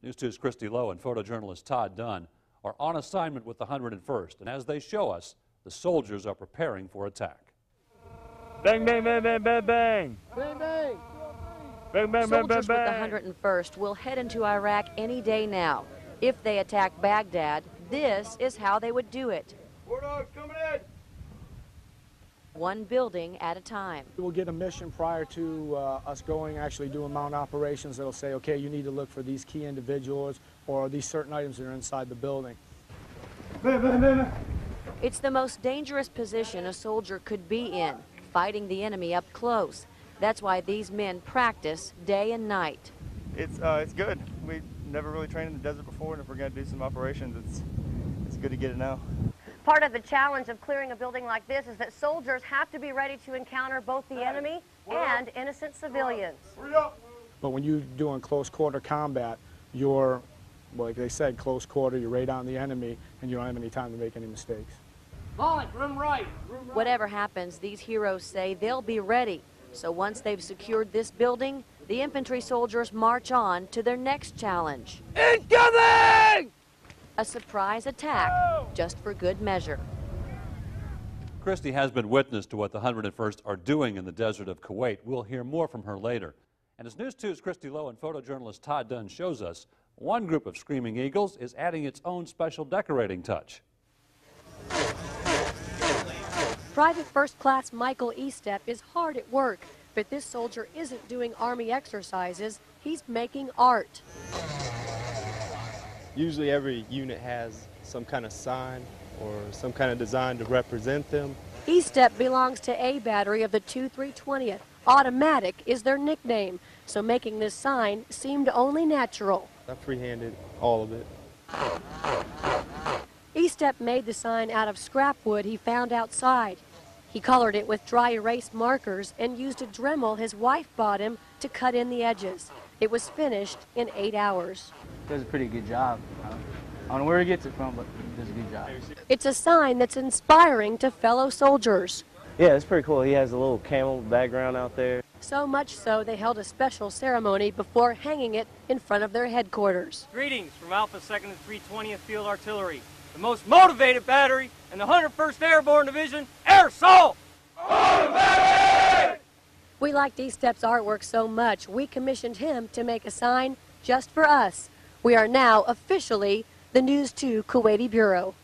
News 2's Christi Lowe and photojournalist Todd Dunn are on assignment with the 101st, and as they show us, the soldiers are preparing for attack. Bang, bang, bang, bang, bang, bang. Bang, bang. Bang, bang, bang, bang, Soldiers with the 101st will head into Iraq any day now. If they attack Baghdad, this is how they would do it. War dogs coming in. One building at a time. We'll get a mission prior to us going, actually doing mount operations that'll say, okay, you need to look for these key individuals or these certain items that are inside the building. It's the most dangerous position a soldier could be in, fighting the enemy up close. That's why these men practice day and night. It's good. We never really trained in the desert before, and if we're going to do some operations, it's good to get it now. Part of the challenge of clearing a building like this is that soldiers have to be ready to encounter both the enemy and innocent civilians. But when you're doing close quarter combat, you're, like they said, close quarter, you're right on the enemy, and you don't have any time to make any mistakes. Room right. Whatever happens, these heroes say they'll be ready. So once they've secured this building, the infantry soldiers march on to their next challenge. Incoming! A surprise attack, just for good measure. Christi has been witness to what the 101st are doing in the desert of Kuwait. We'll hear more from her later. And as News 2's Christi Lowe and photojournalist Todd Dunn shows us, one group of Screaming Eagles is adding its own special decorating touch. Private First Class Michael Estep is hard at work, but this soldier isn't doing Army exercises, he's making art. Usually every unit has some kind of sign or some kind of design to represent them. Estep belongs to A Battery of the 2-320th. Automatic is their nickname, so making this sign seemed only natural. I freehanded all of it. Estep made the sign out of scrap wood he found outside. He colored it with dry erase markers and used a Dremel his wife bought him to cut in the edges. It was finished in 8 hours. Does a pretty good job. I don't know where he gets it from, but he does a good job. It's a sign that's inspiring to fellow soldiers. Yeah, it's pretty cool. He has a little camel background out there. So much so they held a special ceremony before hanging it in front of their headquarters. Greetings from Alpha 2nd and 320th Field Artillery, the most motivated battery in the 101st Airborne Division, Air Assault! Motivated! We liked Estep's artwork so much, we commissioned him to make a sign just for us. We are now officially the News 2 Kuwaiti Bureau.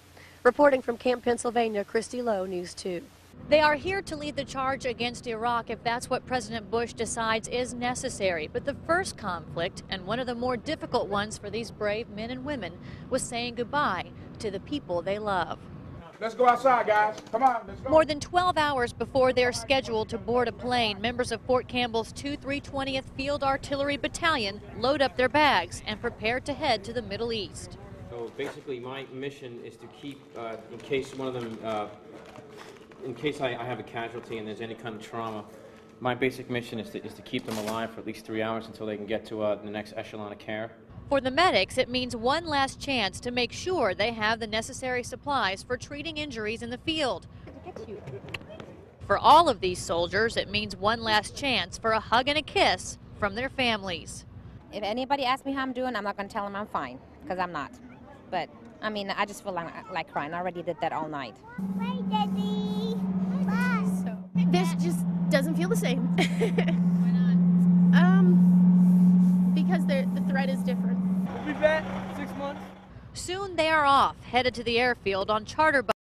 Reporting from Camp, Pennsylvania, Christi Lowe, News 2. They are here to lead the charge against Iraq if that's what President Bush decides is necessary. But the first conflict, and one of the more difficult ones for these brave men and women, was saying goodbye to the people they love. Let's go outside, guys. Come on, let's go. More than 12 hours before they're scheduled to board a plane, members of Fort Campbell's 2-320th Field Artillery Battalion load up their bags and prepare to head to the Middle East. So basically my mission is to keep, in case one of them, in case I have a casualty and there's any kind of trauma, my basic mission is to keep them alive for at least 3 hours until they can get to the next echelon of care. For the medics, it means one last chance to make sure they have the necessary supplies for treating injuries in the field. For all of these soldiers, it means one last chance for a hug and a kiss from their families. If anybody asks me how I'm doing, I'm not going to tell them I'm fine, because I'm not. But, I mean, I just feel like crying. I already did that all night. Bye, Daddy. Bye. So, this just doesn't feel the same. Why not? Because the threat is different. We'll be back 6 months. Soon they are off, headed to the airfield on charter buses.